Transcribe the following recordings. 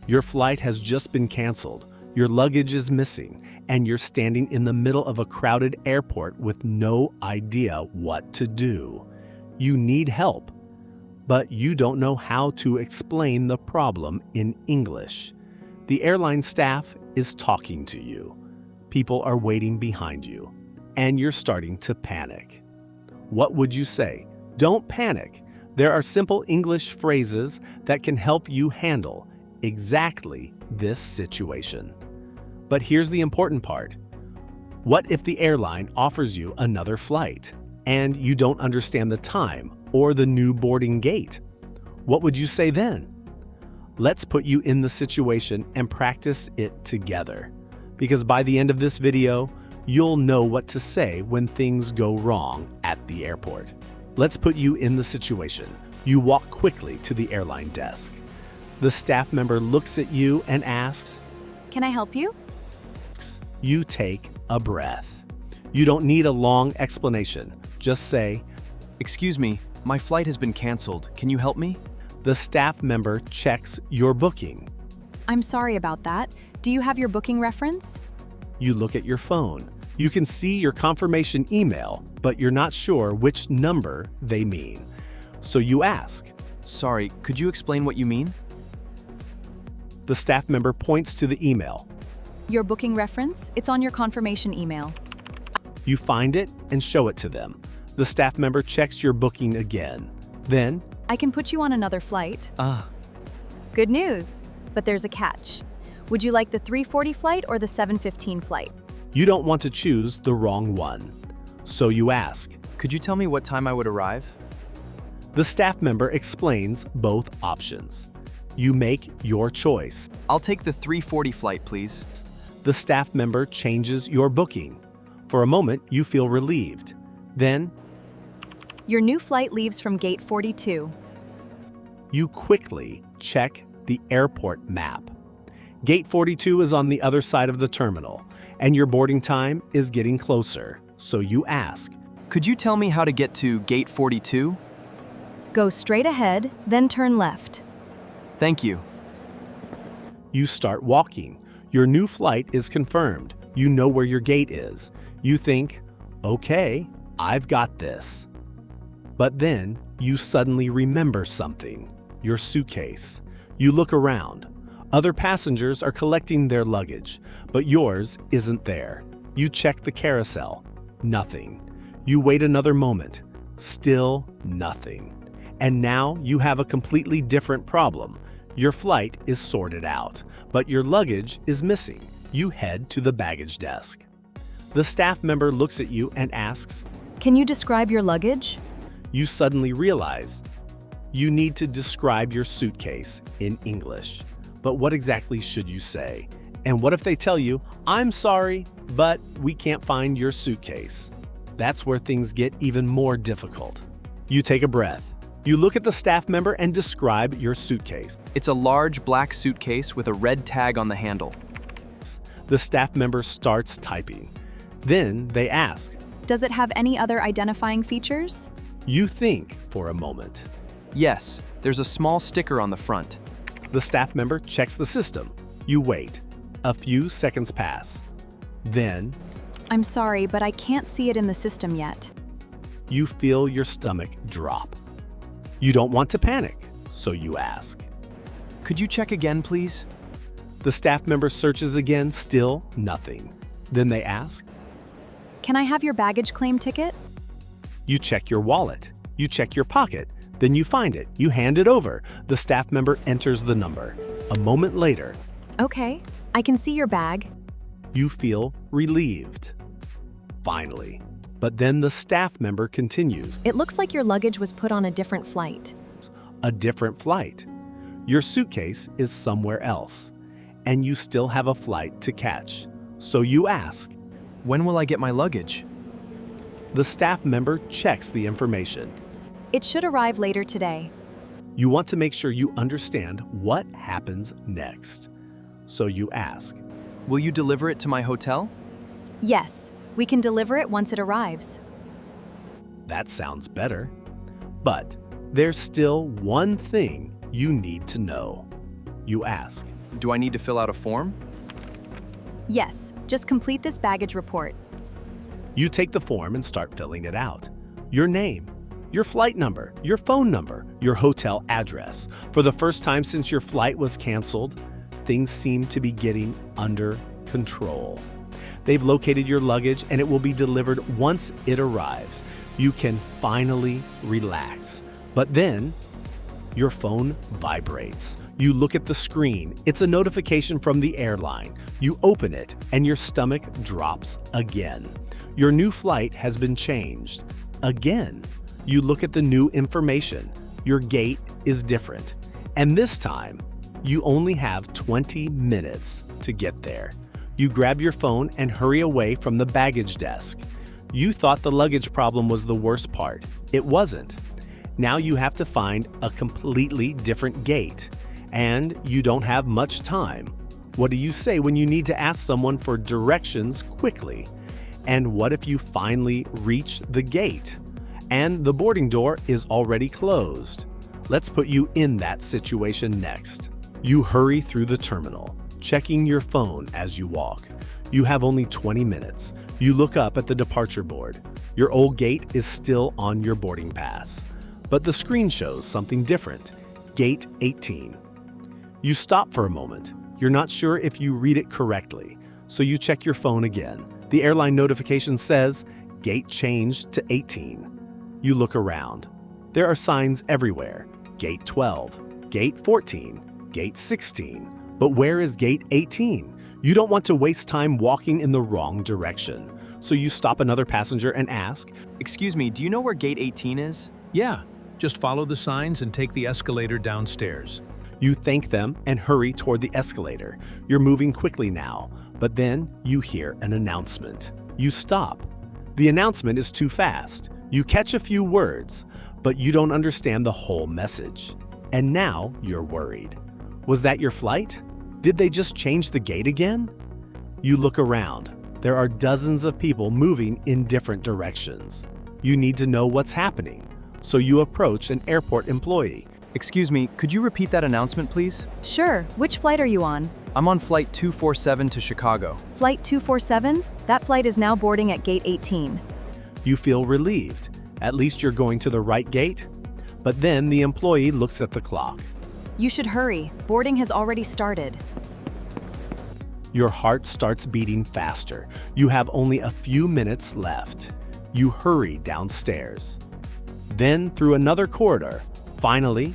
Your flight has just been canceled, your luggage is missing, and you're standing in the middle of a crowded airport with no idea what to do. You need help, but you don't know how to explain the problem in English. The airline staff is talking to you. People are waiting behind you, and you're starting to panic. What would you say? Don't panic. There are simple English phrases that can help you handle exactly this situation. But here's the important part. What if the airline offers you another flight and you don't understand the time or the new boarding gate? What would you say then? Let's put you in the situation and practice it together, because by the end of this video, you'll know what to say when things go wrong at the airport. Let's put you in the situation. You walk quickly to the airline desk. The staff member looks at you and asks, "Can I help you?" You take a breath. You don't need a long explanation. Just say, "Excuse me, my flight has been canceled. Can you help me?" The staff member checks your booking. "I'm sorry about that. Do you have your booking reference?" You look at your phone. You can see your confirmation email, but you're not sure which number they mean. So you ask. "Sorry, could you explain what you mean?" The staff member points to the email. "Your booking reference? It's on your confirmation email." You find it and show it to them. The staff member checks your booking again. Then, "I can put you on another flight." Good news, but there's a catch. Would you like the 3:40 flight or the 7:15 flight? you don't want to choose the wrong one. So you ask. "Could you tell me what time I would arrive?" The staff member explains both options. You make your choice. "I'll take the 3:40 flight, please." The staff member changes your booking. For a moment, you feel relieved. Then, Your new flight leaves from gate 42. you quickly check the airport map. Gate 42 is on the other side of the terminal, and your boarding time is getting closer. So you ask. "Could you tell me how to get to gate 42? Go straight ahead, then turn left. Thank you." You start walking. Your new flight is confirmed. You know where your gate is. You think, okay, I've got this. But then you suddenly remember something, your suitcase. You look around. Other passengers are collecting their luggage, but yours isn't there. You check the carousel. Nothing. You wait another moment. Still nothing. And now you have a completely different problem. Your flight is sorted out, but your luggage is missing. You head to the baggage desk. The staff member looks at you and asks, Can you describe your luggage? you suddenly realize you need to describe your suitcase in English. But what exactly should you say? And what if they tell you, I'm sorry, but we can't find your suitcase? That's where things get even more difficult. You take a breath. You look at the staff member and describe your suitcase. "It's a large black suitcase with a red tag on the handle." The staff member starts typing. Then they ask. Does it have any other identifying features? You think for a moment. "Yes, there's a small sticker on the front." The staff member checks the system. You wait. A few seconds pass. Then, I'm sorry, but I can't see it in the system yet. you feel your stomach drop. You don't want to panic, so you ask. "Could you check again, please?" The staff member searches again, still nothing. Then they ask. Can I have your baggage claim ticket? You check your wallet. You check your pocket. Then you find it. You hand it over. The staff member enters the number. A moment later, Okay, I can see your bag. you feel relieved. Finally. But then the staff member continues. It looks like your luggage was put on a different flight. A different flight. Your suitcase is somewhere else, and you still have a flight to catch. So you ask. "When will I get my luggage?" The staff member checks the information. It should arrive later today. You want to make sure you understand what happens next. So you ask. "Will you deliver it to my hotel?" Yes, we can deliver it once it arrives. That sounds better. But there's still one thing you need to know. You ask. Do I need to fill out a form? Yes, just complete this baggage report. You take the form and start filling it out. Your name, your flight number, your phone number, your hotel address. For the first time since your flight was canceled, things seem to be getting under control. They've located your luggage and it will be delivered once it arrives. You can finally relax. But then, your phone vibrates. You look at the screen. It's a notification from the airline. You open it and your stomach drops again. Your new flight has been changed. Again, you look at the new information. Your gate is different. And this time, you only have 20 minutes to get there. You grab your phone and hurry away from the baggage desk. You thought the luggage problem was the worst part. It wasn't. Now you have to find a completely different gate. And you don't have much time. What do you say when you need to ask someone for directions quickly? And what if you finally reach the gate and the boarding door is already closed? Let's put you in that situation next. You hurry through the terminal, checking your phone as you walk. You have only 20 minutes. You look up at the departure board. Your old gate is still on your boarding pass, but the screen shows something different. Gate 18. You stop for a moment. You're not sure if you read it correctly, so you check your phone again. The airline notification says, gate changed to 18. You look around. There are signs everywhere. Gate 12, Gate 14, Gate 16. But where is Gate 18? You don't want to waste time walking in the wrong direction. So you stop another passenger and ask, Excuse me, do you know where Gate 18 is? Yeah, just follow the signs and take the escalator downstairs. You thank them and hurry toward the escalator. You're moving quickly now, but then you hear an announcement. You stop. The announcement is too fast. You catch a few words, but you don't understand the whole message. And now you're worried. Was that your flight? Did they just change the gate again? You look around. There are dozens of people moving in different directions. You need to know what's happening, so you approach an airport employee. Excuse me, could you repeat that announcement, please? Sure, which flight are you on? I'm on Flight 247 to Chicago. Flight 247? That flight is now boarding at Gate 18. You feel relieved. At least you're going to the right gate. But then the employee looks at the clock. You should hurry. Boarding has already started. Your heart starts beating faster. You have only a few minutes left. You hurry downstairs. Then through another corridor. Finally,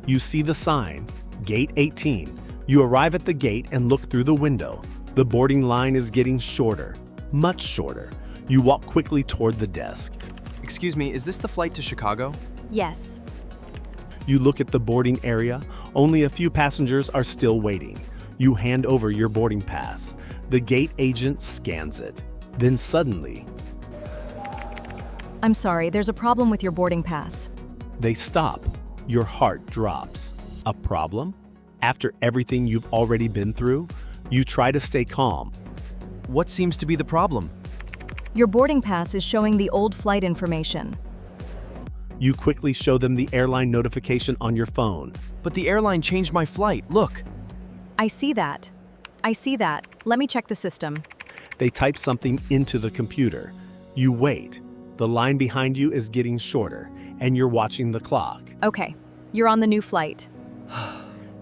you see the sign, Gate 18. You arrive at the gate and look through the window. The boarding line is getting shorter, much shorter. You walk quickly toward the desk. Excuse me, is this the flight to Chicago? Yes. You look at the boarding area. Only a few passengers are still waiting. You hand over your boarding pass. The gate agent scans it. Then suddenly, I'm sorry, there's a problem with your boarding pass. they stop. Your heart drops. A problem? After everything you've already been through, you try to stay calm. What seems to be the problem? Your boarding pass is showing the old flight information. You quickly show them the airline notification on your phone. But the airline changed my flight, look. I see that. Let me check the system. They type something into the computer. You wait. The line behind you is getting shorter, and you're watching the clock. Okay, you're on the new flight.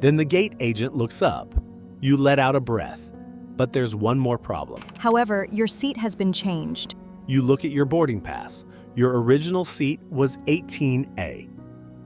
Then the gate agent looks up. You let out a breath. But there's one more problem. However, your seat has been changed. You look at your boarding pass. Your original seat was 18A.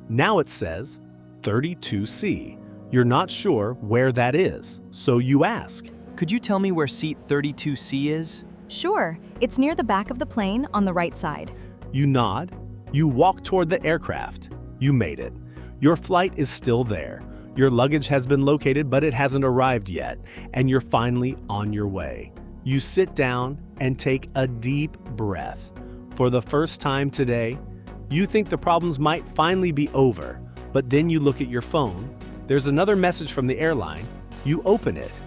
Now it says 32C. You're not sure where that is, so you ask. Could you tell me where seat 32C is? Sure, it's near the back of the plane on the right side. You nod. You walk toward the aircraft. You made it. Your flight is still there. Your luggage has been located, but it hasn't arrived yet, and you're finally on your way. You sit down and take a deep breath. For the first time today, you think the problems might finally be over, but then you look at your phone. There's another message from the airline. You open it,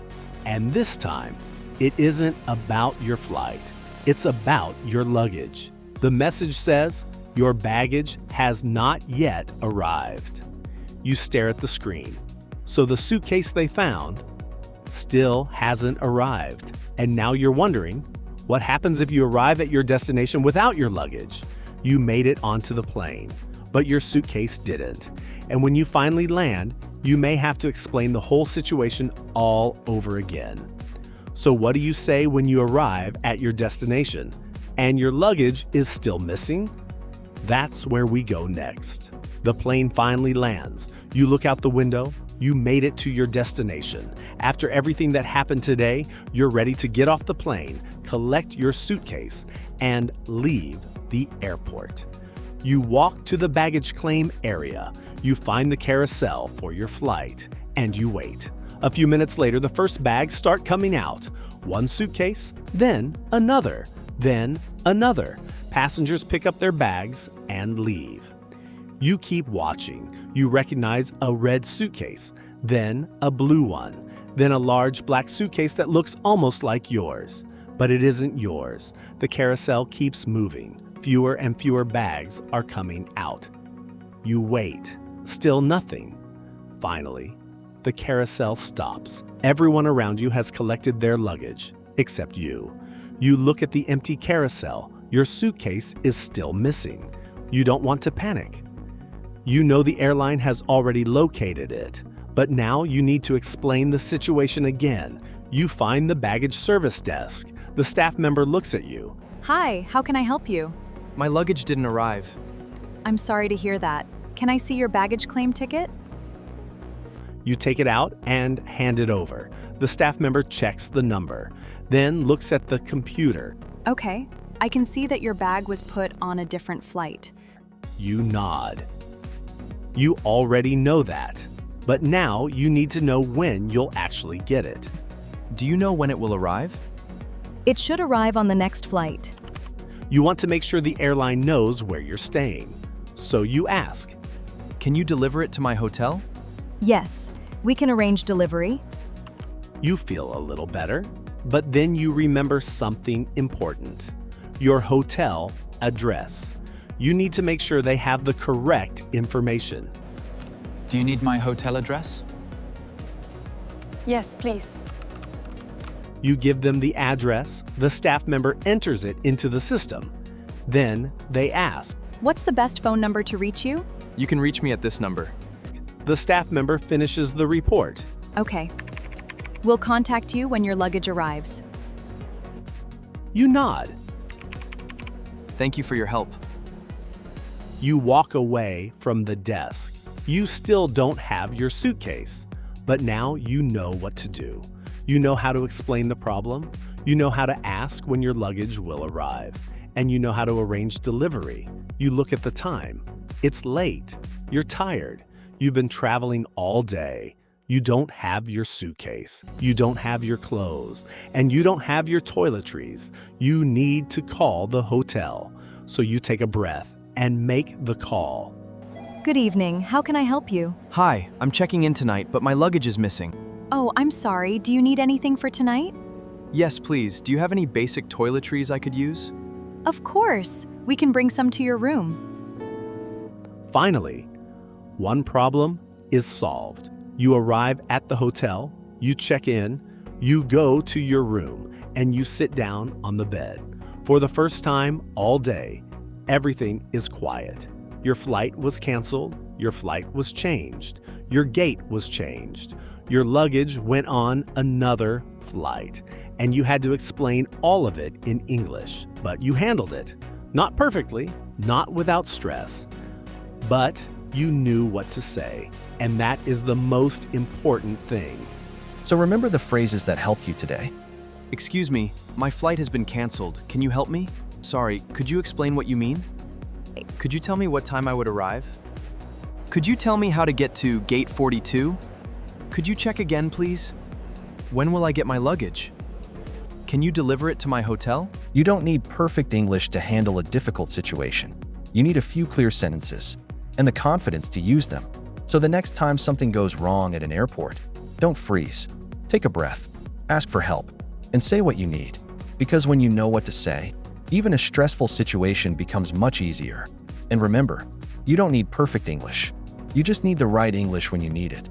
and this time, it isn't about your flight. It's about your luggage. The message says, your baggage has not yet arrived. You stare at the screen. So the suitcase they found still hasn't arrived. And now you're wondering, what happens if you arrive at your destination without your luggage? You made it onto the plane, but your suitcase didn't. And when you finally land, you may have to explain the whole situation all over again. So what do you say when you arrive at your destination and your luggage is still missing? That's where we go next. The plane finally lands. You look out the window. You made it to your destination. After everything that happened today, you're ready to get off the plane, collect your suitcase, and leave the airport. You walk to the baggage claim area. You find the carousel for your flight, and you wait. A few minutes later, the first bags start coming out. One suitcase, then another, then another. Passengers pick up their bags and leave. You keep watching. You recognize a red suitcase, then a blue one, then a large black suitcase that looks almost like yours. But it isn't yours. The carousel keeps moving. Fewer and fewer bags are coming out. You wait. Still nothing. Finally, the carousel stops. Everyone around you has collected their luggage, except you. You look at the empty carousel. Your suitcase is still missing. You don't want to panic. You know the airline has already located it, but now you need to explain the situation again. You find the baggage service desk. The staff member looks at you. Hi, how can I help you? My luggage didn't arrive. I'm sorry to hear that. Can I see your baggage claim ticket? You take it out and hand it over. The staff member checks the number, then looks at the computer. Okay, I can see that your bag was put on a different flight. You nod. You already know that, but now you need to know when you'll actually get it. Do you know when it will arrive? It should arrive on the next flight. You want to make sure the airline knows where you're staying. So you ask, Can you deliver it to my hotel? Yes, we can arrange delivery. you feel a little better, but then you remember something important. Your hotel address. You need to make sure they have the correct information. Do you need my hotel address? Yes, please. You give them the address, the staff member enters it into the system. Then they ask. What's the best phone number to reach you? You can reach me at this number. The staff member finishes the report. Okay. We'll contact you when your luggage arrives. You nod. Thank you for your help. You walk away from the desk. You still don't have your suitcase, but now you know what to do. You know how to explain the problem. You know how to ask when your luggage will arrive. And you know how to arrange delivery. You look at the time. It's late. You're tired. You've been traveling all day. You don't have your suitcase. You don't have your clothes. And you don't have your toiletries. You need to call the hotel. So you take a breath and make the call. Good evening. How can I help you? Hi, I'm checking in tonight, but my luggage is missing. Oh, I'm sorry. Do you need anything for tonight? Yes, please. Do you have any basic toiletries I could use? Of course. We can bring some to your room. Finally, one problem is solved. You arrive at the hotel, you check in, you go to your room, and you sit down on the bed. For the first time all day, everything is quiet. Your flight was canceled, your flight was changed, your gate was changed, your luggage went on another flight, and you had to explain all of it in English. But you handled it. Not perfectly, not without stress, but you knew what to say, and that is the most important thing. So remember the phrases that helped you today. Excuse me, my flight has been canceled. Can you help me? Sorry, could you explain what you mean? Could you tell me what time I would arrive? Could you tell me how to get to gate 42? Could you check again, please? When will I get my luggage? Can you deliver it to my hotel? You don't need perfect English to handle a difficult situation. You need a few clear sentences and the confidence to use them. So the next time something goes wrong at an airport, don't freeze. Take a breath, ask for help, and say what you need. Because when you know what to say, even a stressful situation becomes much easier. And remember, you don't need perfect English. You just need the right English when you need it.